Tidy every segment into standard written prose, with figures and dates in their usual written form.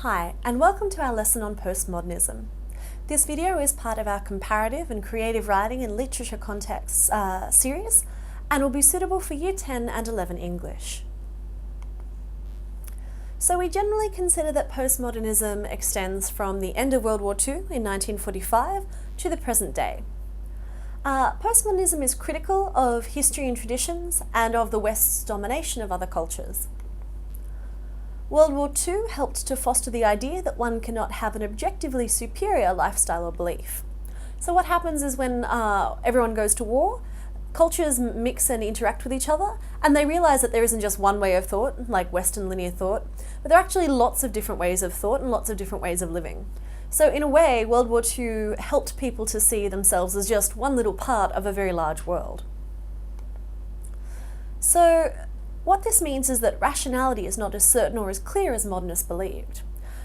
Hi, and welcome to our lesson on postmodernism. This video is part of our Comparative and Creative Writing in Literature Contexts series and will be suitable for Year 10 and 11 English. So we generally consider that postmodernism extends from the end of World War II in 1945 to the present day. Postmodernism is critical of history and traditions and of the West's domination of other cultures. World War II helped to foster the idea that one cannot have an objectively superior lifestyle or belief. So what happens is when everyone goes to war, cultures mix and interact with each other, and they realize that there isn't just one way of thought, like Western linear thought, but there are actually lots of different ways of thought and lots of different ways of living. So in a way, World War II helped people to see themselves as just one little part of a very large world. So what this means is that rationality is not as certain or as clear as modernists believed.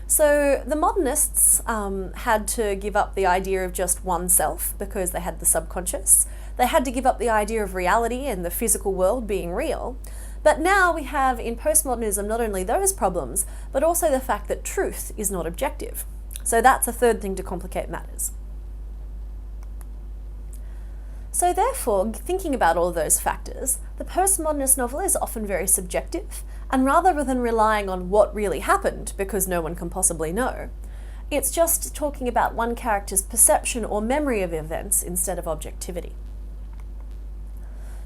So the modernists had to give up the idea of just oneself because they had the subconscious. They had to give up the idea of reality and the physical world being real. But now we have in postmodernism not only those problems, but also the fact that truth is not objective. So that's a third thing to complicate matters. So therefore, thinking about all of those factors, the postmodernist novel is often very subjective, and rather than relying on what really happened, because no one can possibly know, it's just talking about one character's perception or memory of events instead of objectivity.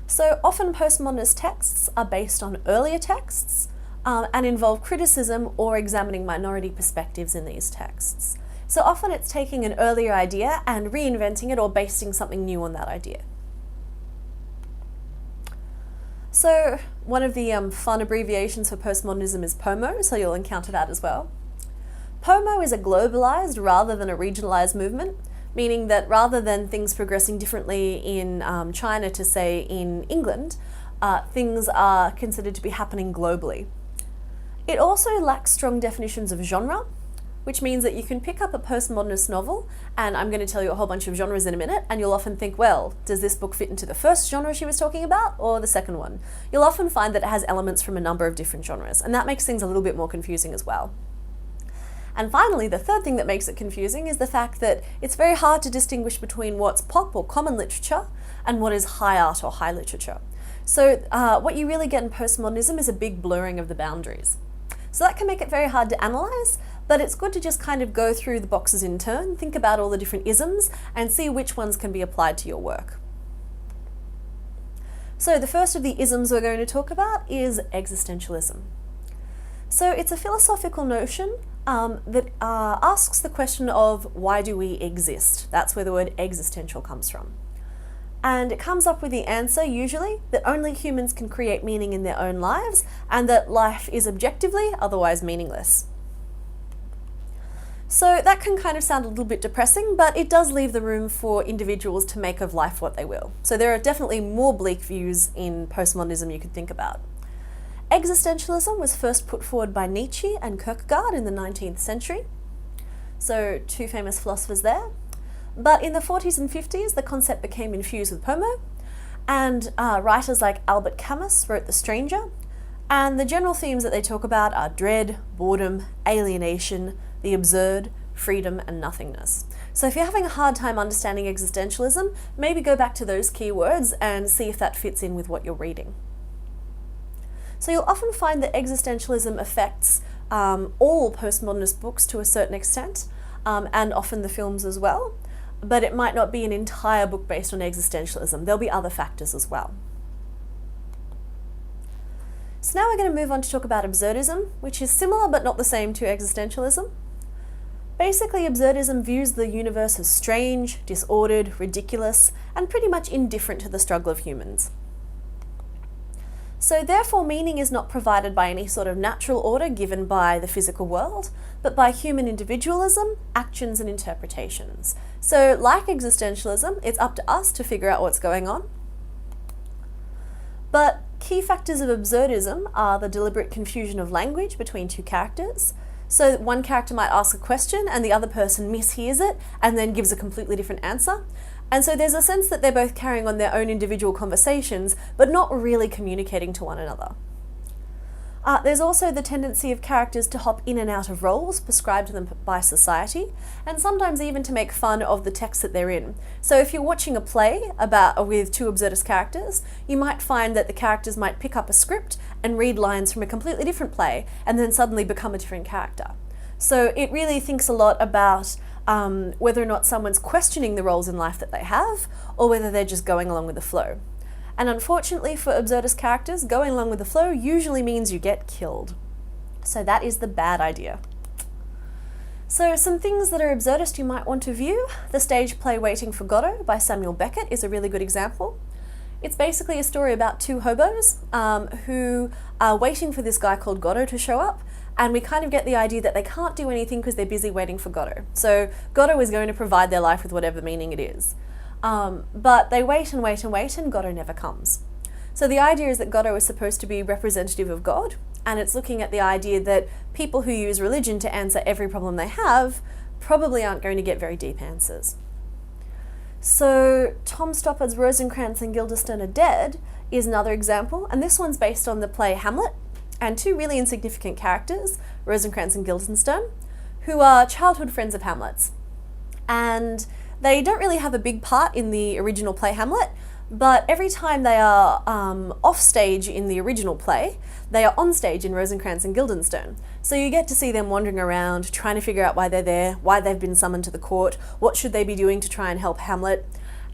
So often postmodernist texts are based on earlier texts and involve criticism or examining minority perspectives in these texts. So often it's taking an earlier idea and reinventing it or basing something new on that idea. So one of the fun abbreviations for postmodernism is POMO, so you'll encounter that as well. POMO is a globalised rather than a regionalised movement, meaning that rather than things progressing differently in China to, say, in England, things are considered to be happening globally. It also lacks strong definitions of genre, which means that you can pick up a postmodernist novel, and I'm going to tell you a whole bunch of genres in a minute, and you'll often think, well, does this book fit into the first genre she was talking about, or the second one? You'll often find that it has elements from a number of different genres, and that makes things a little bit more confusing as well. And finally, the third thing that makes it confusing is the fact that it's very hard to distinguish between what's pop or common literature and what is high art or high literature. So what you really get in postmodernism is a big blurring of the boundaries. So that can make it very hard to analyse, but it's good to just kind of go through the boxes in turn, think about all the different isms, and see which ones can be applied to your work. So the first of the isms we're going to talk about is existentialism. So it's a philosophical notion that asks the question of why do we exist? That's where the word existential comes from. And it comes up with the answer, usually, that only humans can create meaning in their own lives and that life is objectively, otherwise meaningless. So that can kind of sound a little bit depressing, but it does leave the room for individuals to make of life what they will. So there are definitely more bleak views in postmodernism you could think about. Existentialism was first put forward by Nietzsche and Kierkegaard in the 19th century. So two famous philosophers there. But in the 40s and 50s, the concept became infused with POMO, and writers like Albert Camus wrote The Stranger, and the general themes that they talk about are dread, boredom, alienation, the absurd, freedom, and nothingness. So if you're having a hard time understanding existentialism, maybe go back to those keywords and see if that fits in with what you're reading. So you'll often find that existentialism affects all postmodernist books to a certain extent, and often the films as well. But it might not be an entire book based on existentialism. There'll be other factors as well. So now we're going to move on to talk about absurdism, which is similar but not the same to existentialism. Basically, absurdism views the universe as strange, disordered, ridiculous, and pretty much indifferent to the struggle of humans. So therefore, meaning is not provided by any sort of natural order given by the physical world, but by human individualism, actions, and interpretations. So like existentialism, it's up to us to figure out what's going on. But key factors of absurdism are the deliberate confusion of language between two characters. So one character might ask a question and the other person mishears it and then gives a completely different answer. And so there's a sense that they're both carrying on their own individual conversations, but not really communicating to one another. There's also the tendency of characters to hop in and out of roles prescribed to them by society, and sometimes even to make fun of the text that they're in. So if you're watching a play with two absurdist characters, you might find that the characters might pick up a script and read lines from a completely different play, and then suddenly become a different character. So it really thinks a lot about whether or not someone's questioning the roles in life that they have, or whether they're just going along with the flow. And unfortunately for absurdist characters, going along with the flow usually means you get killed. So that is the bad idea. So some things that are absurdist you might want to view. The stage play Waiting for Godot by Samuel Beckett is a really good example. It's basically a story about two hobos who are waiting for this guy called Godot to show up, and we kind of get the idea that they can't do anything because they're busy waiting for Godot. So Godot is going to provide their life with whatever meaning it is. But they wait and wait and wait, and Godot never comes. So the idea is that Godot is supposed to be representative of God, and it's looking at the idea that people who use religion to answer every problem they have probably aren't going to get very deep answers. So Tom Stoppard's Rosencrantz and Guildenstern Are Dead is another example, and this one's based on the play Hamlet, and two really insignificant characters, Rosencrantz and Guildenstern, who are childhood friends of Hamlet's. And they don't really have a big part in the original play Hamlet, but every time they are off stage in the original play, they are on stage in Rosencrantz and Guildenstern. So you get to see them wandering around, trying to figure out why they're there, why they've been summoned to the court, what should they be doing to try and help Hamlet.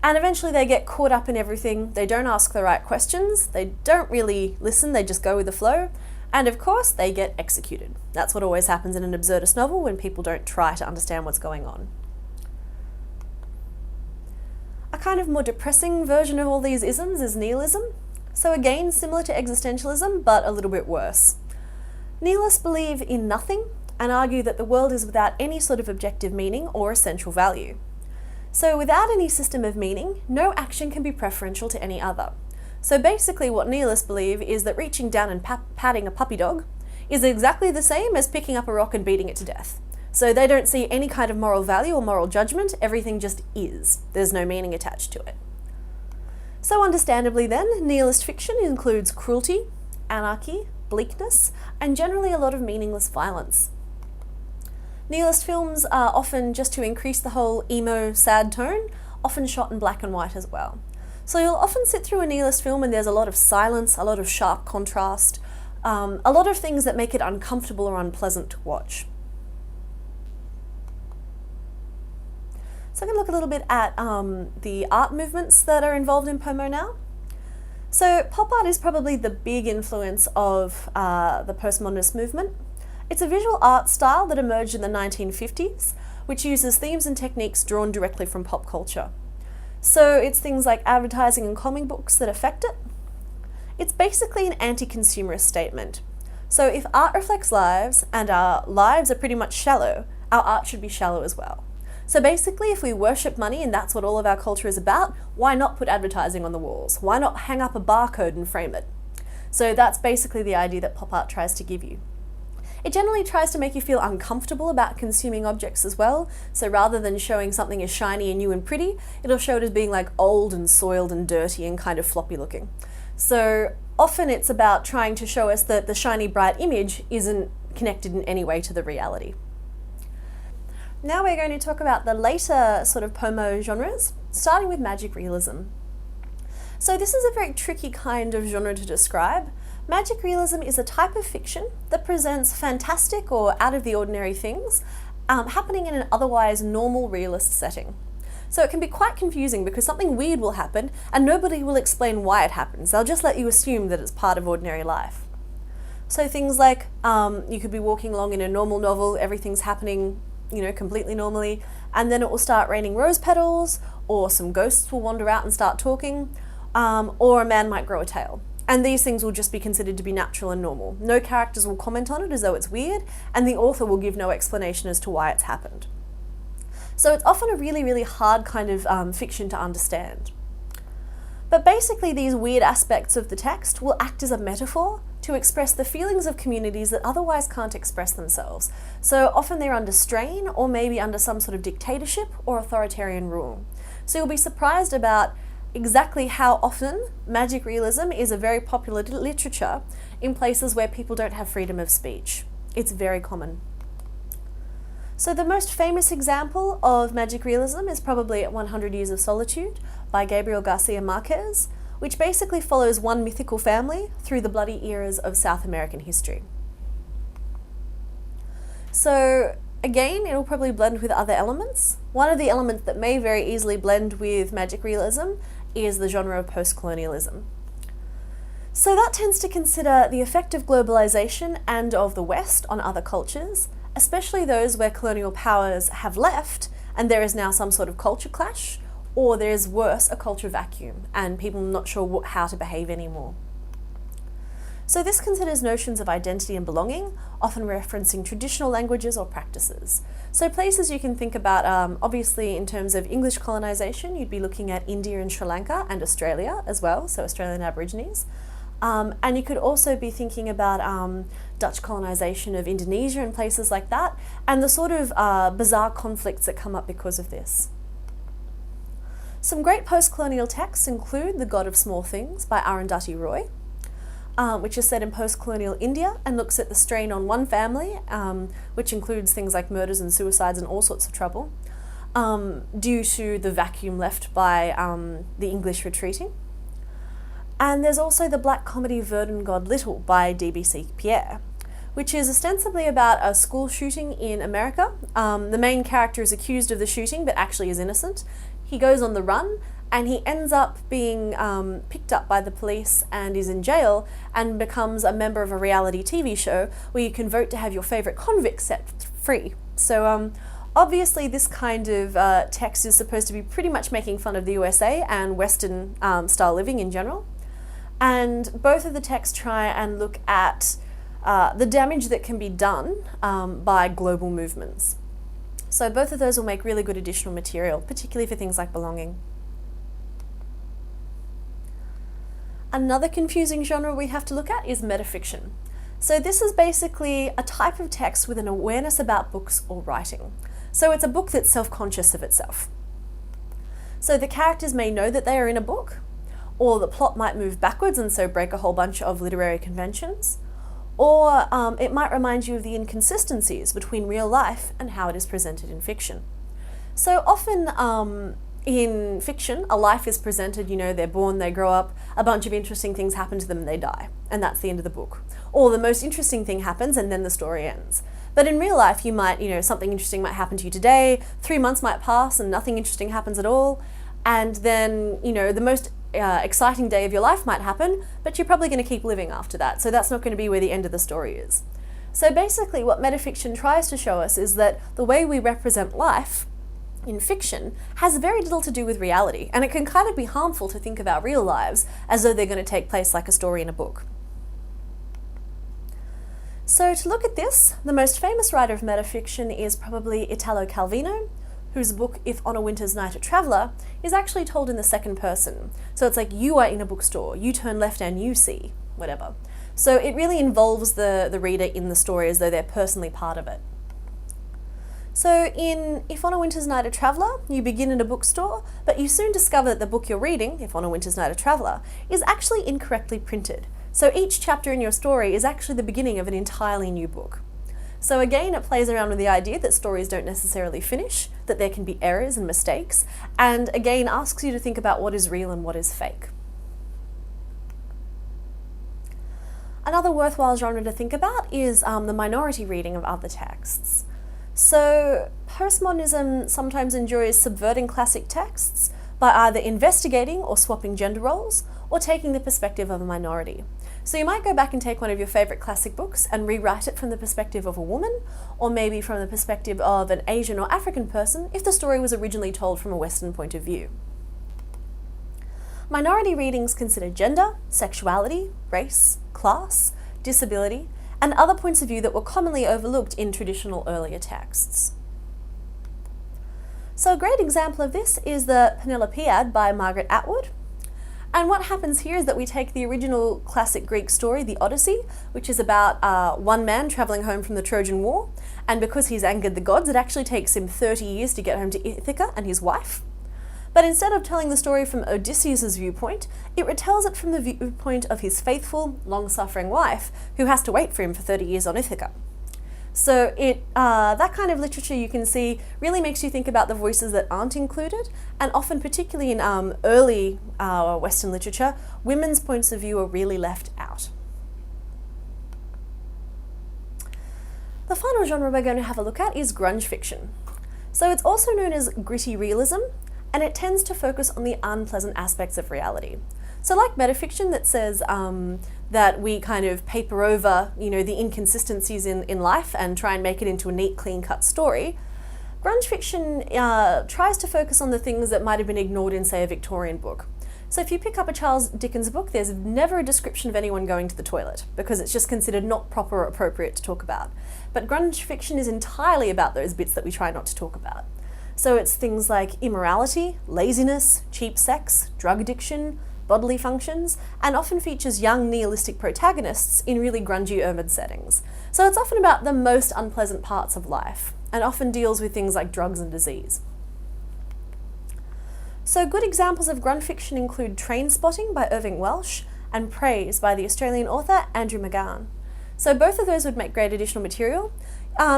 And eventually they get caught up in everything. They don't ask the right questions, they don't really listen, they just go with the flow. And of course, they get executed. That's what always happens in an absurdist novel when people don't try to understand what's going on. A kind of more depressing version of all these isms is nihilism. So again, similar to existentialism, but a little bit worse. Nihilists believe in nothing and argue that the world is without any sort of objective meaning or essential value. So without any system of meaning, no action can be preferential to any other. So basically what nihilists believe is that reaching down and patting a puppy dog is exactly the same as picking up a rock and beating it to death. So they don't see any kind of moral value or moral judgment, everything just is. There's no meaning attached to it. So understandably then, nihilist fiction includes cruelty, anarchy, bleakness, and generally a lot of meaningless violence. Nihilist films are often, just to increase the whole emo, sad tone, often shot in black and white as well. So you'll often sit through a nihilist film and there's a lot of silence, a lot of sharp contrast, a lot of things that make it uncomfortable or unpleasant to watch. So I'm going to look a little bit at the art movements that are involved in POMO now. So pop art is probably the big influence of the postmodernist movement. It's a visual art style that emerged in the 1950s, which uses themes and techniques drawn directly from pop culture. So it's things like advertising and comic books that affect it. It's basically an anti-consumerist statement. So if art reflects lives, and our lives are pretty much shallow, our art should be shallow as well. So basically, if we worship money and that's what all of our culture is about, why not put advertising on the walls? Why not hang up a barcode and frame it? So that's basically the idea that pop art tries to give you. It generally tries to make you feel uncomfortable about consuming objects as well. So rather than showing something as shiny and new and pretty, it'll show it as being like old and soiled and dirty and kind of floppy looking. So often it's about trying to show us that the shiny bright image isn't connected in any way to the reality. Now we're going to talk about the later sort of POMO genres, starting with magic realism. So this is a very tricky kind of genre to describe. Magic realism is a type of fiction that presents fantastic or out-of-the-ordinary things happening in an otherwise normal realist setting. So it can be quite confusing because something weird will happen and nobody will explain why it happens. They'll just let you assume that it's part of ordinary life. So things like you could be walking along in a normal novel, everything's happening completely normally, and then it will start raining rose petals, or some ghosts will wander out and start talking, or a man might grow a tail. And these things will just be considered to be natural and normal. No characters will comment on it as though it's weird, and the author will give no explanation as to why it's happened. So it's often a really, really hard kind of fiction to understand. But basically these weird aspects of the text will act as a metaphor to express the feelings of communities that otherwise can't express themselves. So often they're under strain or maybe under some sort of dictatorship or authoritarian rule. So you'll be surprised about exactly how often magic realism is a very popular literature in places where people don't have freedom of speech. It's very common. So the most famous example of magic realism is probably 100 Years of Solitude by Gabriel Garcia Marquez, which basically follows one mythical family through the bloody eras of South American history. So again, it'll probably blend with other elements. One of the elements that may very easily blend with magic realism is the genre of post-colonialism. So that tends to consider the effect of globalization and of the West on other cultures, especially those where colonial powers have left and there is now some sort of culture clash, or there is worse, a culture vacuum, and people not sure how to behave anymore. So this considers notions of identity and belonging, often referencing traditional languages or practices. So places you can think about, obviously in terms of English colonization, you'd be looking at India and Sri Lanka and Australia as well, so Australian Aborigines. And you could also be thinking about Dutch colonization of Indonesia and places like that, and the sort of bizarre conflicts that come up because of this. Some great post-colonial texts include The God of Small Things by Arundhati Roy, which is set in post-colonial India and looks at the strain on one family, which includes things like murders and suicides and all sorts of trouble, due to the vacuum left by the English retreating. And there's also the black comedy Verdun God Little by D.B.C. Pierre, which is ostensibly about a school shooting in America. The main character is accused of the shooting but actually is innocent. He goes on the run and he ends up being picked up by the police and is in jail and becomes a member of a reality TV show where you can vote to have your favourite convict set free. So obviously this kind of text is supposed to be pretty much making fun of the USA and Western style living in general. And both of the texts try and look at the damage that can be done by global movements. So both of those will make really good additional material, particularly for things like belonging. Another confusing genre we have to look at is metafiction. So this is basically a type of text with an awareness about books or writing. So it's a book that's self-conscious of itself. So the characters may know that they are in a book, or the plot might move backwards and so break a whole bunch of literary conventions, or it might remind you of the inconsistencies between real life and how it is presented in fiction. So often in fiction, a life is presented, they're born, they grow up, a bunch of interesting things happen to them and they die, and that's the end of the book. Or the most interesting thing happens and then the story ends. But in real life, you might, something interesting might happen to you today, 3 months might pass and nothing interesting happens at all, and then, the most exciting day of your life might happen, but you're probably going to keep living after that, so that's not going to be where the end of the story is. So basically what metafiction tries to show us is that the way we represent life in fiction has very little to do with reality, and it can kind of be harmful to think of our real lives as though they're going to take place like a story in a book. So to look at this, the most famous writer of metafiction is probably Italo Calvino, whose book, If on a Winter's Night a Traveller, is actually told in the second person. So it's like you are in a bookstore, you turn left and you see, whatever. So it really involves the reader in the story as though they're personally part of it. So in If on a Winter's Night a Traveller, you begin in a bookstore, but you soon discover that the book you're reading, If on a Winter's Night a Traveller, is actually incorrectly printed. So each chapter in your story is actually the beginning of an entirely new book. So again, it plays around with the idea that stories don't necessarily finish, that there can be errors and mistakes, and again asks you to think about what is real and what is fake. Another worthwhile genre to think about is the minority reading of other texts. So postmodernism sometimes enjoys subverting classic texts by either investigating or swapping gender roles, or taking the perspective of a minority. So you might go back and take one of your favourite classic books and rewrite it from the perspective of a woman, or maybe from the perspective of an Asian or African person if the story was originally told from a Western point of view. Minority readings consider gender, sexuality, race, class, disability, and other points of view that were commonly overlooked in traditional earlier texts. So a great example of this is the Penelopiad by Margaret Atwood. And what happens here is that we take the original classic Greek story, the Odyssey, which is about one man travelling home from the Trojan War, and because he's angered the gods, it actually takes him 30 years to get home to Ithaca and his wife. But instead of telling the story from Odysseus' viewpoint, it retells it from the viewpoint of his faithful, long-suffering wife, who has to wait for him for 30 years on Ithaca. So that kind of literature, you can see, really makes you think about the voices that aren't included, and often, particularly in early Western literature, women's points of view are really left out. The final genre we're going to have a look at is grunge fiction. So it's also known as gritty realism, and it tends to focus on the unpleasant aspects of reality. So like metafiction that says that we kind of paper over, the inconsistencies in life and try and make it into a neat, clean-cut story, grunge fiction tries to focus on the things that might have been ignored in, say, a Victorian book. So if you pick up a Charles Dickens book, there's never a description of anyone going to the toilet, because it's just considered not proper or appropriate to talk about. But grunge fiction is entirely about those bits that we try not to talk about. So it's things like immorality, laziness, cheap sex, drug addiction, bodily functions, and often features young nihilistic protagonists in really grungy urban settings. So it's often about the most unpleasant parts of life, and often deals with things like drugs and disease. So good examples of grunge fiction include Trainspotting by Irving Welsh and Praise by the Australian author Andrew McGowan. So both of those would make great additional material.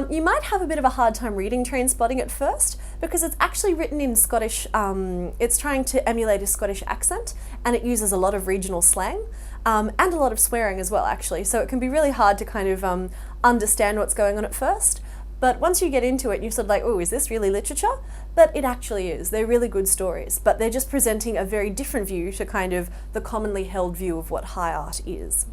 You might have a bit of a hard time reading Trainspotting at first, because it's actually written in Scottish, it's trying to emulate a Scottish accent, and it uses a lot of regional slang, and a lot of swearing as well, actually. So it can be really hard to kind of understand what's going on at first. But once you get into it, you're sort of like, oh, is this really literature? But it actually is. They're really good stories, but they're just presenting a very different view to kind of the commonly held view of what high art is.